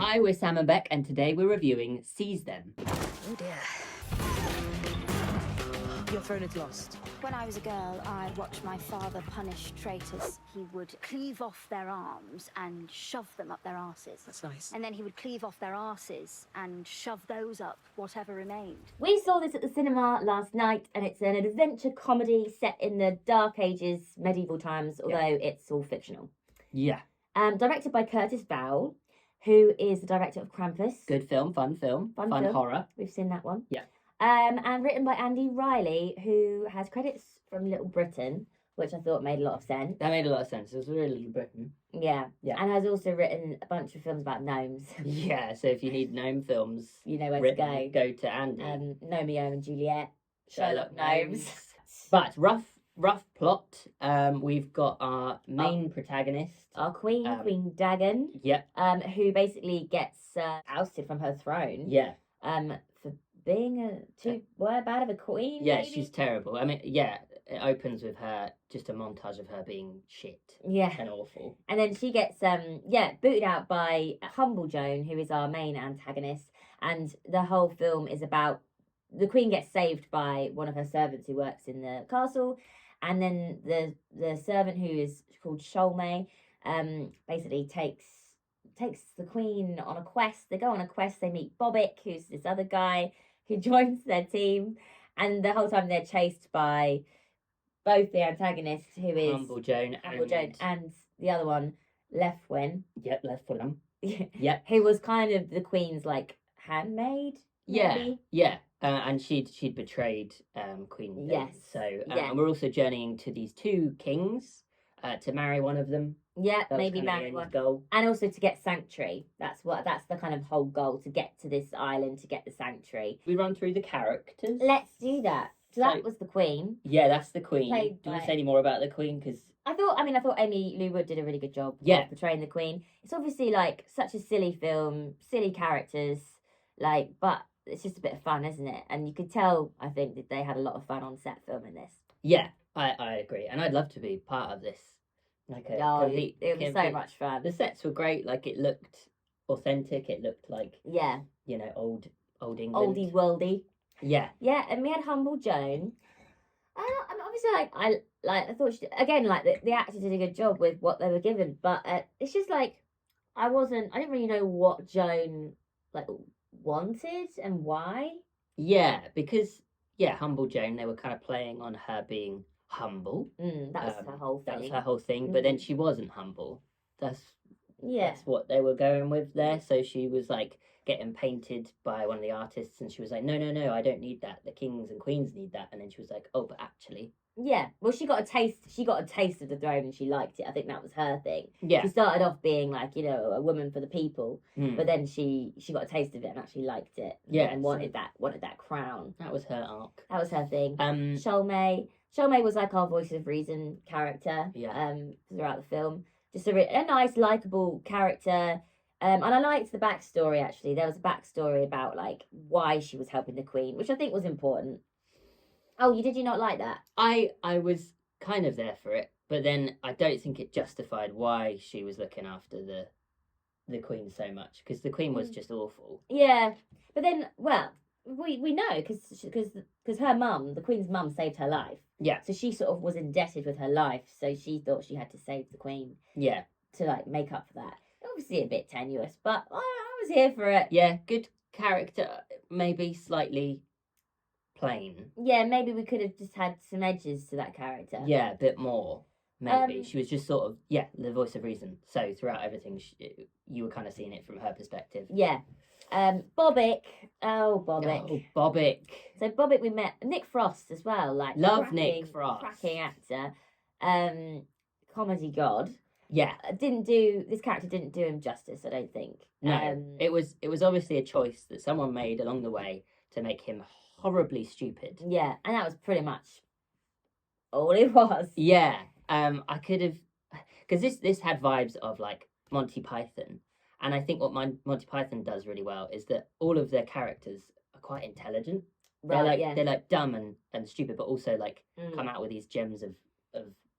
Hi, we're Sam and Beck, and today we're reviewing Seizethem. Oh dear. Your throne is lost. When I was a girl, I watched my father punish traitors. He would cleave off their arms and shove them up their arses. That's nice. And then he would cleave off their arses and shove those up whatever remained. We saw this at the cinema last night, and it's an adventure comedy set in the Dark Ages, medieval times, although it's all fictional. Yeah. Directed by Curtis Vowell, who is the director of Krampus. Good film, fun film. Fun horror. We've seen that one. Yeah. And written by Andy Riley, who has credits from Little Britain, which I thought made a lot of sense. That made a lot of sense. It was really Little Britain. Yeah. Yeah. And has also written a bunch of films about gnomes. Yeah, so if you need gnome films, You know where written, to go to Andy. Romeo and Juliet. Sherlock Gnomes. But rough plot. We've got our main protagonist. Our queen, Queen Dagon. Yeah. Who basically gets ousted from her throne. Yeah. For being too bad of a queen. Yeah, maybe? she's terrible. I mean, yeah, it opens with her, just a montage of her being shit. Yeah. And awful. And then she gets booted out by Humble Joan, who is our main antagonist. And the whole film is about the queen gets saved by one of her servants who works in the castle. And then the servant, who is called Sholme, basically takes the queen on a quest. They go on a quest. They meet Bobbick, who's this other guy who joins their team. And the whole time they're chased by both the antagonists, who is Humble Joan and the other one, Lefwyn. Yep, Left Fulham. Yep. Who was kind of the queen's handmaid. Maybe? Yeah. And she'd betrayed Queen. Yes. So Yeah. and we're also journeying to these two kings to marry one of them. Yeah, That was maybe kind of the marry end one. goal. And also to get sanctuary. That's the kind of whole goal, to get to this island, to get the sanctuary. We run through the characters. Let's do that. So that So- was the queen. Yeah, that's the queen. Played Do you want by- to say any more about the queen? Because I thought Amy Lou Wood did a really good job Yeah. of portraying the queen. It's obviously such a silly film, silly characters, but it's just a bit of fun, isn't it? And you could tell, I think, that they had a lot of fun on set filming this. yeah, I agree, and I'd love to be part of this. It was so much fun. The sets were great. Like, it looked authentic. It looked like Yeah, old England. oldie worldy. Yeah. Yeah, and we had Humble Joan. And obviously, I thought she, again, the actors did a good job with what they were given, but it's just I didn't really know what Joan wanted and why. Yeah, because Humble Joan, they were kind of playing on her being humble. That was her whole thing. That was her whole thing, but then she wasn't humble. That's Yeah. That's what they were going with there. So she was getting painted by one of the artists, and she was like, no, I don't need that. The kings and queens need that. And then she was like, oh, but actually. Yeah. Well, she got a taste of the throne and she liked it. I think that was her thing. Yeah. She started off being a woman for the people, Mm. but then she got a taste of it and actually liked it. Yeah, And wanted that crown. That was her arc. That was her thing. Um, Sholme was our voice of reason character. Yeah. Throughout the film, just a nice, likable character. And I liked the backstory. Actually, there was a backstory about why she was helping the queen, which I think was important. Oh, did you not like that? I was kind of there for it, but then I don't think it justified why she was looking after the queen so much, because the queen was just awful. Yeah, but then, well, we know because her mum, the queen's mum, saved her life. Yeah. So she sort of was indebted with her life, so she thought she had to save the queen Yeah. to make up for that. Obviously a bit tenuous, but I was here for it. Yeah, good character, maybe slightly plain. Yeah, maybe we could have just had some edges to that character. Yeah, a bit more. Maybe. Um, She was just sort of, the voice of reason. So throughout everything, you were kind of seeing it from her perspective. Yeah. Bobbick. Oh, Bobbick. Oh, Bobbick. So Bobbick, we met Nick Frost as well. Love Nick Frost. Cracking actor. Comedy god. Yeah. This character didn't do him justice, I don't think. No, it was obviously a choice that someone made along the way to make him horribly stupid. Yeah, and that was pretty much all it was. Yeah, I could have, because this had vibes of Monty Python, and I think what Monty Python does really well is that all of their characters are quite intelligent. Right, They're dumb and stupid, but also Mm. come out with these gems of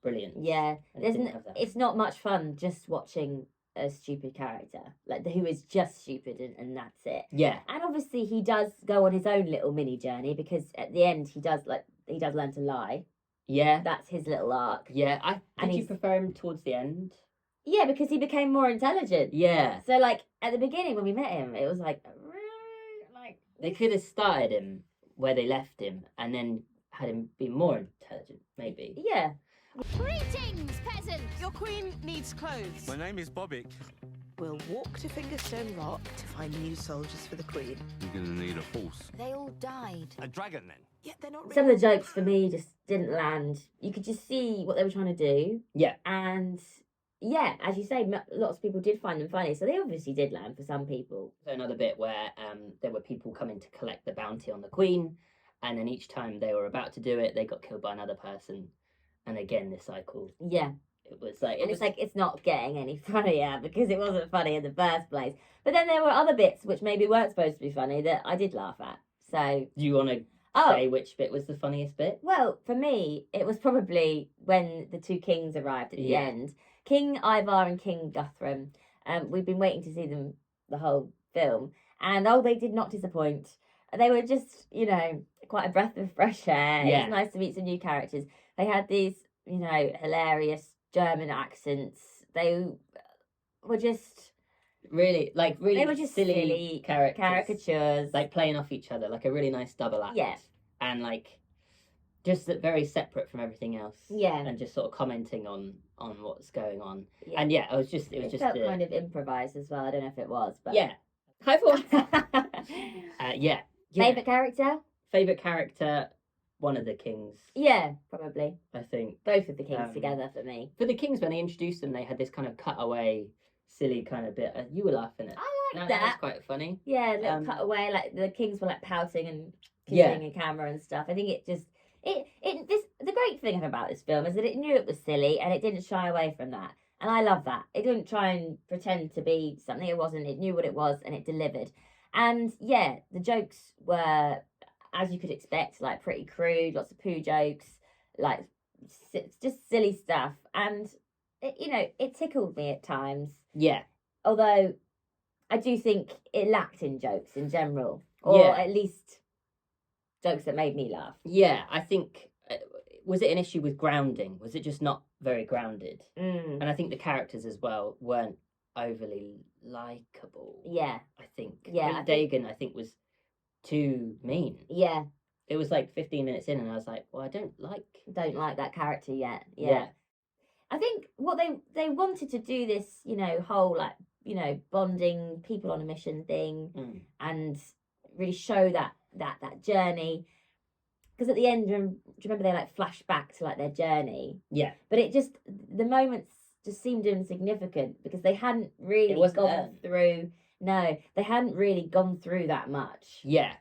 brilliance. Yeah, And it didn't have that. it's not much fun just watching a stupid character, like who is just stupid and that's it. Yeah. And obviously he does go on his own little mini journey, because at the end he does learn to lie. Yeah. That's his little arc. Yeah. Did you he's- prefer him towards the end? Yeah, because he became more intelligent. Yeah. So like at the beginning when we met him, it was like They could have started him where they left him and then had him be more intelligent, maybe. yeah. Greetings, peasants! Your queen needs clothes. My name is Bobbick. We'll walk to Fingerstone Rock to find new soldiers for the queen. You're gonna need a horse. They all died. A dragon, then? Yet they're not Some of the jokes for me just didn't land. You could just see what they were trying to do. Yeah. And yeah, as you say, lots of people did find them funny, so they obviously did land for some people. So another bit where there were people coming to collect the bounty on the Queen, and then each time they were about to do it, they got killed by another person. And again, this cycle. Yeah. It was like And it's like, it's not getting any funnier because it wasn't funny in the first place. But then there were other bits which maybe weren't supposed to be funny that I did laugh at. So, Do you want to say which bit was the funniest bit? well, for me, it was probably when the two kings arrived at the Yeah. end. King Ivar and King Guthrum. We've been waiting to see them the whole film. And they did not disappoint. They were just, quite a breath of fresh air. It Yeah. was nice to meet some new characters. They had these, hilarious German accents. They were just Really they were just silly characters. caricatures. Like playing off each other, like a really nice double act. Yeah. And like just very separate from everything else. Yeah. And just sort of commenting on what's going on. Yeah. And yeah, it was just felt kind of improvised as well. I don't know if it was, but yeah. I thought yeah. Favorite character? Favorite character, one of the kings, Yeah, probably I think. both of the kings Um, together for me. For the kings, when they introduced them, they had this kind of cutaway, silly kind of bit. You were laughing at. I like That was that. quite funny. Yeah, little um, cutaway, like the kings were like pouting and Yeah. kissing a camera and stuff. I think it just the great thing about this film is that it knew it was silly and it didn't shy away from that. And I love that. It didn't try and pretend to be something it wasn't. It knew what it was and it delivered. And yeah, the jokes were, as you could expect, like pretty crude, lots of poo jokes, like just silly stuff. And it tickled me at times. Yeah. Although I do think it lacked in jokes in general, or Yeah. at least jokes that made me laugh. Yeah, I think. Was it an issue with grounding? Was it just not very grounded? And I think the characters as well weren't overly likable. Yeah, I think. Yeah, I think Dagon, I think, was too mean. yeah. It was like 15 minutes in, and I was like, well, I don't like. Don't like that character yet. Yeah. Yeah. I think what they wanted to do this, whole like bonding people on a mission thing, and really show that journey. Because at the end, do you remember they like flash back to like their journey? Yeah. But the moments just seemed insignificant because they hadn't really It wasn't gone earned. through. No, they hadn't really gone through that much. Yeah.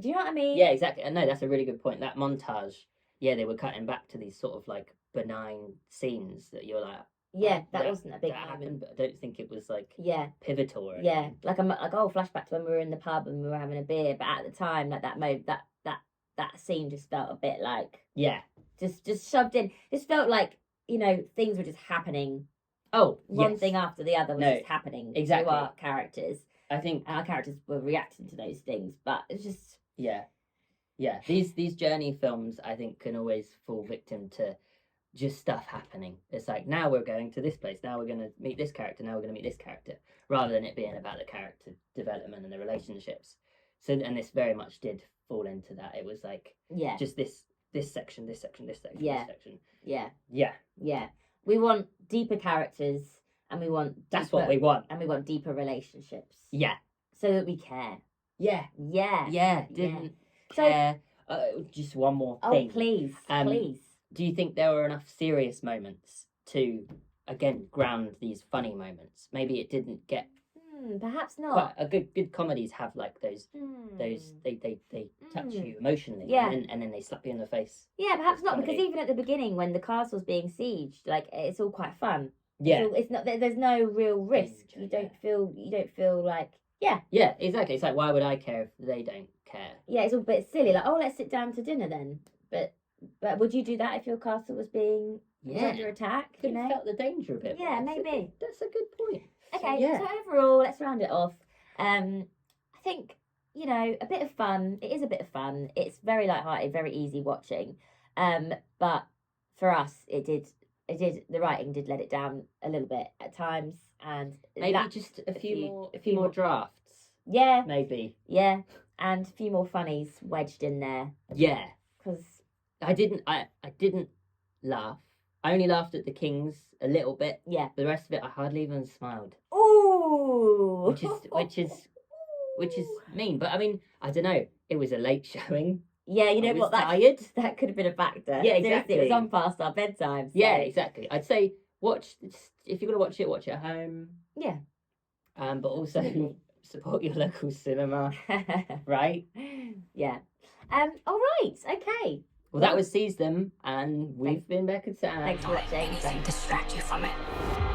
Do you know what I mean? Yeah, exactly. No, that's a really good point. That montage, yeah, they were cutting back to these sort of like benign scenes that you're like, Yeah, oh, that wasn't a big that moment. happened, but I don't think it was like Yeah, pivotal or yeah. anything. Like flashback to when we were in the pub and we were having a beer. But at the time, like that scene just felt a bit like Yeah. just shoved in. Just felt like things were just happening. Oh, One yes. thing after the other was No, just happening exactly. to our characters. I think And our characters were reacting to those things, but it's just yeah. These journey films, I think, can always fall victim to just stuff happening. It's like, now we're going to this place, now we're going to meet this character, now we're going to meet this character, rather than it being about the character development and the relationships. So, and this very much did fall into that. It was like yeah, just this section, this section, this section, Yeah. this section. yeah, Yeah, yeah. We want deeper characters, and we want that's deeper- what we want. and we want deeper relationships, Yeah, so that we care. yeah, Yeah, yeah. Didn't So- care. Just one more Oh, thing. please, please. Do you think there were enough serious moments to, again, ground these funny moments? Maybe it didn't get Perhaps quite not. a good comedies have like those Hmm. they touch Mm. you emotionally, Yeah. and then they slap you in the face. Yeah, perhaps not, because comedy. even at the beginning when the castle's being sieged, like it's all quite fun. Yeah, It's not. There's no real risk. Danger, You don't feel like. Yeah, yeah, exactly. It's like, why would I care if they don't care? yeah. It's all a bit silly. Like, oh, let's sit down to dinner then. But would you do that if your castle was being was Yeah, under attack? could have felt the danger a bit. Yeah, more. maybe. That's a good point. Okay, yeah. so overall, let's round it off. I think, you know, a bit of fun. It is a bit of fun. It's very light-hearted, very easy watching. But for us, the writing did let it down a little bit at times, and Maybe just a few more drafts. Yeah, Maybe. yeah, and a few more funnies wedged in there Yeah. because I didn't laugh. I only laughed at the Kings a little bit. yeah. The rest of it, I hardly even smiled, Ooh, which is mean. But I mean, I don't know. It was a late showing. yeah. You I know was what? tired. That could have been a factor. Yeah, Seriously, exactly. it was on past our bedtime. So. Yeah, exactly. I'd say if you're gonna watch it at home. Yeah. But also Absolutely. support your local cinema, right? Yeah. All right. Okay. Well, that was Seize Them, and we've been Beck and Sam. Thanks for watching. Anything distract you from it.